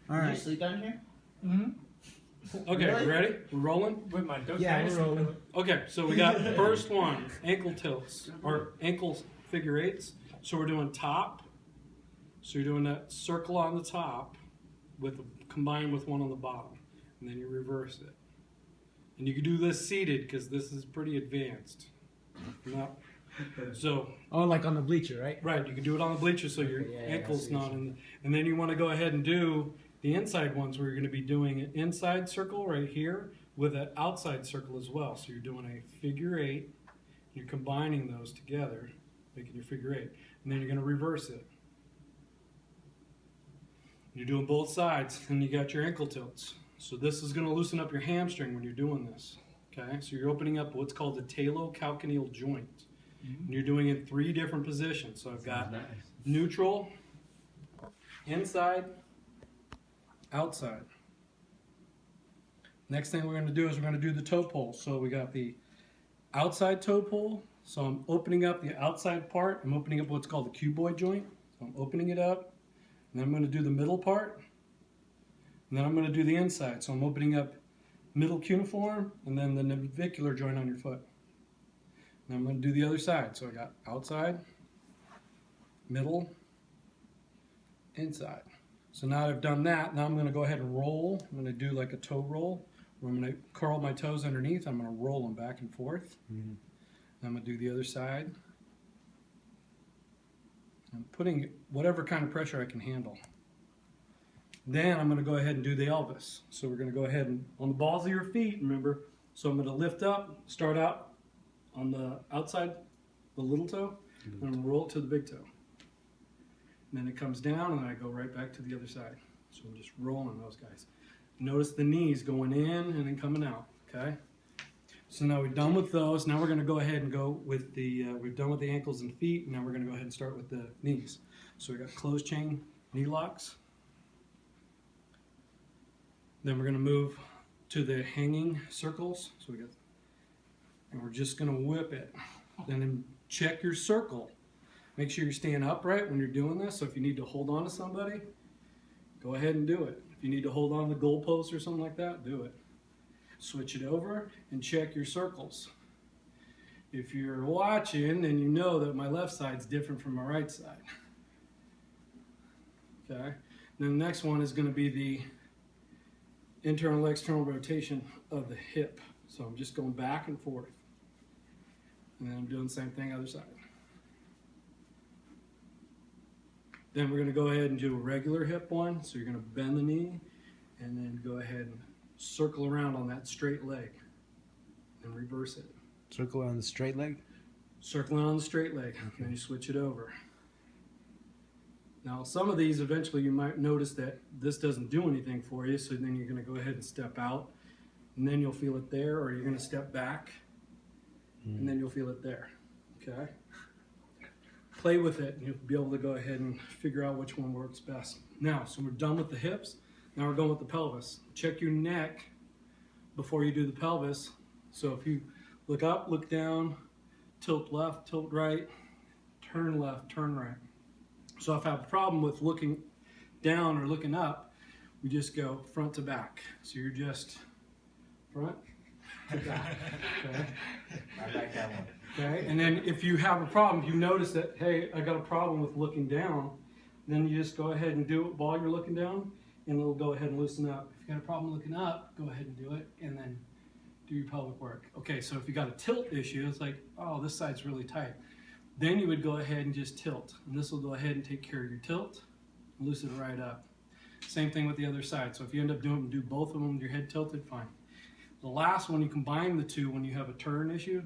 All Did right. you sleep down here? Okay, Really? ready? We're rolling? With my Yeah, we're rolling. Okay, so we got the first one, ankle tilts, or ankle figure eights. So we're doing top. So you're doing that circle on the top with combined with one on the bottom. And then you reverse it. And you can do this seated because this is pretty advanced. Not, so, Oh, like on the bleacher, right? right, you can do it on the bleacher so your Okay, yeah, yeah, ankle's I see what not you're in. And then you want to go ahead and do the inside ones where you're going to be doing an inside circle right here with an outside circle as well. So you're doing a figure eight. You're combining those together, making your figure eight. And then you're going to reverse it. You're doing both sides, and you got your ankle tilts. So this is going to loosen up your hamstring when you're doing this. Okay, so you're opening up what's called the talocalcaneal joint. And you're doing it in 3 different positions. So I've got neutral, inside, outside. Next thing we're going to do is we're going to do the toe pull. So we got the outside toe pull. So I'm opening up the outside part. I'm opening up what's called the cuboid joint. So I'm opening it up. And then I'm going to do the middle part. And then I'm going to do the inside. So I'm opening up middle cuneiform and then the navicular joint on your foot. And I'm going to do the other side. So I got outside, middle, inside. So now that I've done that, now I'm going to go ahead and roll. I'm going to do like a toe roll where I'm going to curl my toes underneath. I'm going to roll them back and forth. And I'm going to do the other side. I'm putting whatever kind of pressure I can handle. Then I'm going to go ahead and do the Elvis. So we're going to go ahead and, on the balls of your feet, remember, so I'm going to lift up, start out on the outside, the little toe, and I'm going to roll it to the big toe. And then it comes down, and then I go right back to the other side. So I'm just rolling those guys. Notice the knees going in and then coming out, okay? So now we're done with those. Now we're going to go ahead and go with the, we've done with the ankles and feet, and now we're going to go ahead and start with the knees. So we got closed chain knee locks. Then we're going to move to the hanging circles. So we got, and we're just going to whip it. Then check your circle. Make sure you're staying upright when you're doing this. So if you need to hold on to somebody, go ahead and do it. If you need to hold on to the goalpost or something like that, do it. Switch it over and check your circles. If you're watching, then you know that my left side's different from my right side. Okay. Then the next one is going to be the internal external rotation of the hip. So I'm just going back and forth. And then I'm doing the same thing other side. Then we're going to go ahead and do a regular hip one. So you're going to bend the knee and then go ahead and circle around on that straight leg and reverse it. Circle on the straight leg? Circling on the straight leg. Okay. Then you switch it over. Now some of these eventually you might notice that this doesn't do anything for you, so then you're going to go ahead and step out and then you'll feel it there, or you're going to step back and then you'll feel it there. Okay? Play with it and you'll be able to go ahead and figure out which one works best. Now, so we're done with the hips. Now we're going with the pelvis. Check your neck before you do the pelvis. So if you look up, look down, tilt left, tilt right, turn left, turn right. So if I have a problem with looking down or looking up, we just go front to back. So you're just front to back. Okay? I like that one. Okay, and then if you have a problem, if you notice that, hey, I got a problem with looking down, then you just go ahead and do it while you're looking down, and it'll go ahead and loosen up. If you got a problem looking up, go ahead and do it, and then do your pelvic work. Okay, so if you got a tilt issue, it's like, oh, this side's really tight. Then you would go ahead and just tilt, and this will go ahead and take care of your tilt, and loosen it right up. Same thing with the other side. So if you end up do both of them with your head tilted, fine. The last one, you combine the two when you have a turn issue.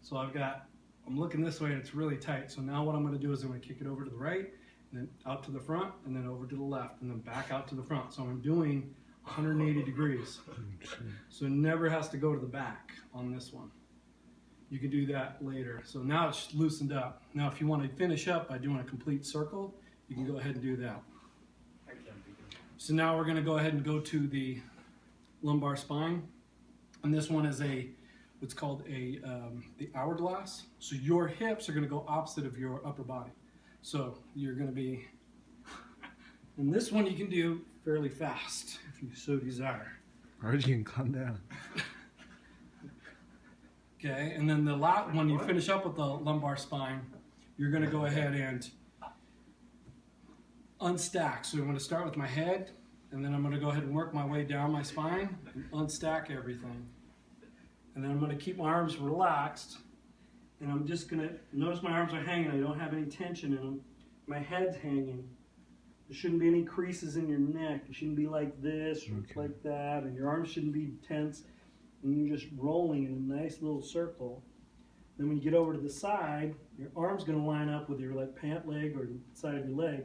So I'm looking this way and it's really tight. So now what I'm going to do is I'm going to kick it over to the right, and then out to the front, and then over to the left, and then back out to the front. So I'm doing 180 degrees. So it never has to go to the back on this one. You can do that later. So now it's loosened up. Now if you want to finish up by doing a complete circle, you can go ahead and do that. So now we're going to go ahead and go to the lumbar spine. And this one is what's called the hourglass. So your hips are going to go opposite of your upper body. So you're going to be, and this one you can do fairly fast if you so desire. Or you can calm down. Okay, and then when you finish up with the lumbar spine, you're going to go ahead and unstack. So I'm going to start with my head, and then I'm going to go ahead and work my way down my spine and unstack everything. And then I'm going to keep my arms relaxed, and I'm just going to notice my arms are hanging. I don't have any tension in them. My head's hanging. There shouldn't be any creases in your neck. You shouldn't be like this or like that, and your arms shouldn't be tense. And you're just rolling in a nice little circle. Then when you get over to the side, your arm's going to line up with your pant leg or the side of your leg.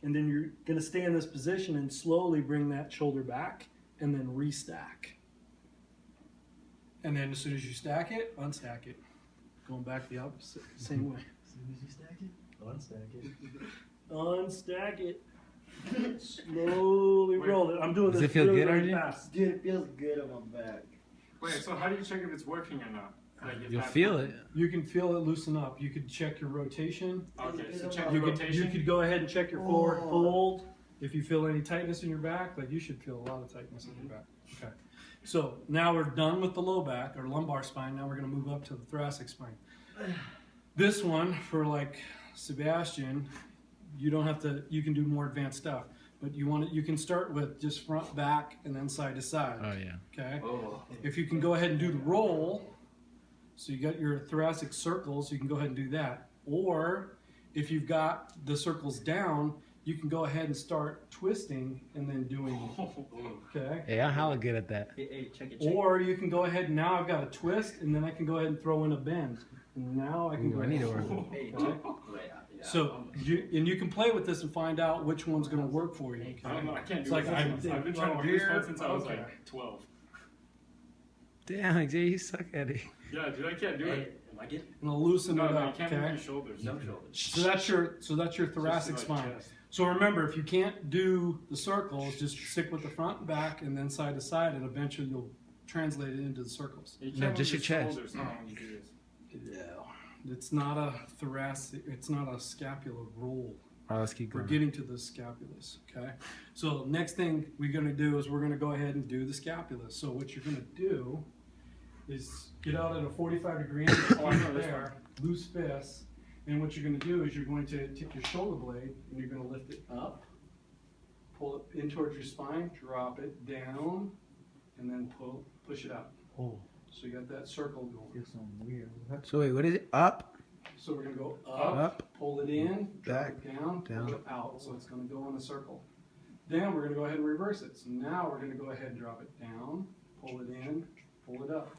And then you're going to stay in this position and slowly bring that shoulder back and then restack. And then as soon as you stack it, unstack it. Going back the opposite, same way. As soon as you stack it, unstack it. Unstack it. Slowly roll it. I'm doing Does this it feel really, good, really RJ? fast. Dude, it feels good on my back. Wait, so how do you check if it's working or not? Like if You'll that- feel it. You can feel it loosen up. You could check your rotation. Okay, so check You the could, rotation. you could go ahead and check your forward fold. If you feel any tightness in your back, like you should feel a lot of tightness in your back. Okay. So now we're done with the low back or lumbar spine. Now we're going to move up to the thoracic spine. This one for like Sebastian, you don't have to. You can do more advanced stuff, but you can start with just front, back, and then side to side. Oh yeah. Okay. Oh. If you can go ahead and do the roll, so you got your thoracic circles, you can go ahead and do that. Or if you've got the circles down, you can go ahead and start twisting and then doing it. Okay. Hey, I'm hella good at that. Hey, check it. Or you can go ahead and now I've got a twist and then I can go ahead and throw in a bend. And now I can Ooh, go I need to ahead. work. Hey, Okay. yeah. So you can play with this and find out which one's going to work for you. I don't know. I can't It's do like it. I've been trying to do this one since I was Okay. like 12. Damn, Jay, you suck at it. Yeah, dude, I can't do Hey, it. am I good? And I'll loosen No, it no, you up. can't move Okay. your shoulders. No shoulders. So that's your thoracic Just like spine. chest. So remember, if you can't do the circles, just stick with the front and back and then side to side, and eventually you'll translate it into the circles. You No, can't just move your your chest. shoulders, huh, when you do this. Yeah. It's not a thoracic, it's not a scapular roll. All right, let's keep We're going. getting to the scapulus, okay? So next thing we're gonna do is we're gonna go ahead and do the scapulus. So what you're gonna do is get out at a 45-degree angle right there, loose fists, and what you're gonna do is you're going to take your shoulder blade and you're gonna lift it up, pull it in towards your spine, drop it down, and then push it out. Oh, So you got that circle going. feels so weird. So wait, what is it? Up, So we're gonna go up, up, pull it in, drop back, it down, down. pull it out. So it's gonna go in a circle. Then we're gonna go ahead and reverse it. So now we're gonna go ahead and drop it down, pull it in, pull it up.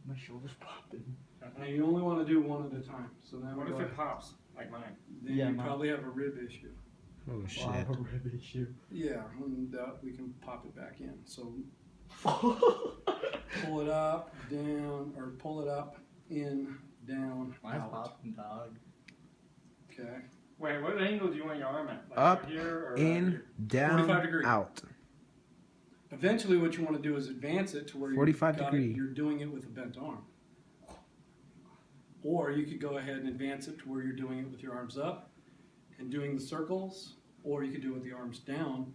My shoulder's popping. Now you only want to do one at a time. So then What we if go it pops, like mine? then Yeah, you mine. probably have a rib issue. Oh shit. Yeah, and we can pop it back in. So pull it up, down, or pull it up, in, down, Mine's out. popping, dog. Okay. Wait, what angle do you want your arm at? Like Up, right here or in, right down, 45 degree. out. Eventually, what you want to do is advance it to where 45 got degree. you're doing it with a bent arm. Or you could go ahead and advance it to where you're doing it with your arms up and doing the circles, or you could do it with the arms down,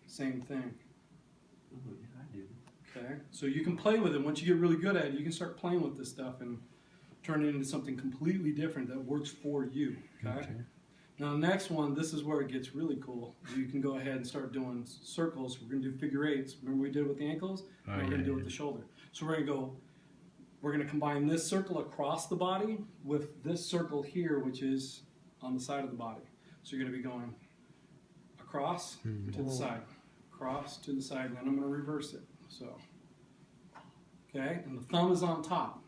same thing. Ooh, I do. Okay, so you can play with it. Once you get really good at it, you can start playing with this stuff and turn it into something completely different that works for you. Okay. Now, next one, this is where it gets really cool. You can go ahead and start doing circles. We're going to do figure eights. Remember we did it with the ankles? Oh, Now we're yeah, going to do it yeah. with the shoulder. So we're going to combine this circle across the body with this circle here, which is on the side of the body. So you're going to be going across to the side, across to the side, and then I'm going to reverse it. So, okay, and the thumb is on top.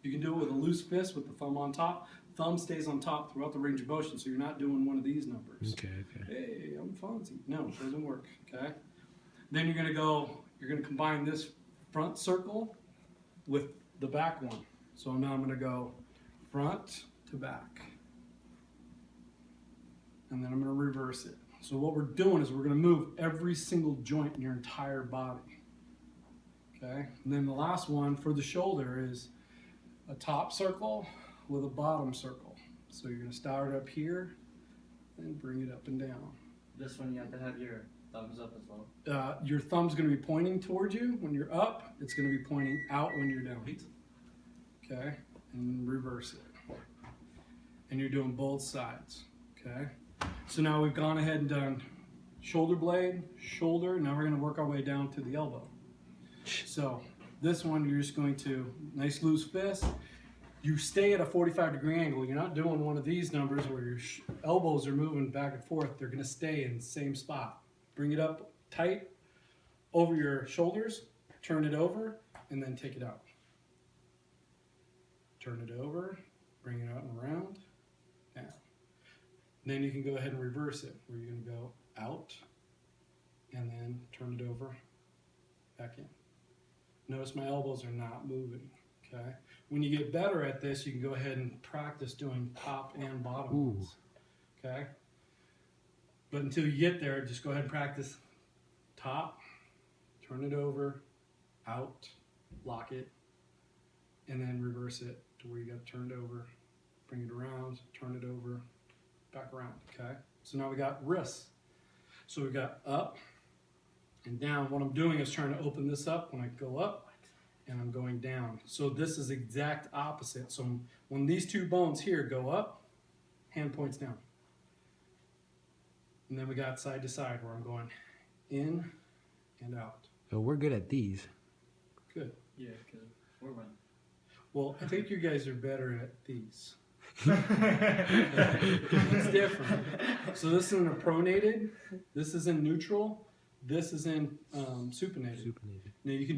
You can do it with a loose fist with the thumb on top. Thumb stays on top throughout the range of motion, so you're not doing one of these numbers. Okay, okay. Hey, I'm fancy. No, it doesn't work, okay? Then you're gonna combine this front circle with the back one. So now I'm gonna go front to back. And then I'm gonna reverse it. So what we're doing is we're gonna move every single joint in your entire body. Okay? And then the last one for the shoulder is a top circle with a bottom circle. So you're gonna start up here and bring it up and down. This one you have to have your thumbs up as well. Your thumb's going to be pointing towards you when you're up. It's going to be pointing out when you're down. Okay, and reverse it. And you're doing both sides. Okay, so now we've gone ahead and done shoulder blade, shoulder. Now we're going to work our way down to the elbow. So this one, you're just going to, nice loose fist. You stay at a 45-degree angle. You're not doing one of these numbers where your elbows are moving back and forth. They're going to stay in the same spot. Bring it up tight over your shoulders, turn it over, and then take it out. Turn it over, bring it out and around, down. Then you can go ahead and reverse it, where you're going to go out, and then turn it over, back in. Notice my elbows are not moving, okay? When you get better at this, you can go ahead and practice doing top and bottom ones, okay? But until you get there, just go ahead and practice top, turn it over, out, lock it, and then reverse it to where you got it turned over, bring it around, turn it over, back around, okay? So now we got wrists. So we got up and down. What I'm doing is trying to open this up when I go up, and I'm going down. So this is the exact opposite. So when these two bones here go up, hand points down. And then we got side to side where I'm going in and out. So we're good at these. Good. Yeah, because we're winning. Well, I think you guys are better at these. It's different. So this is in a pronated, this is in neutral, this is in supinated. Supinated. Now you can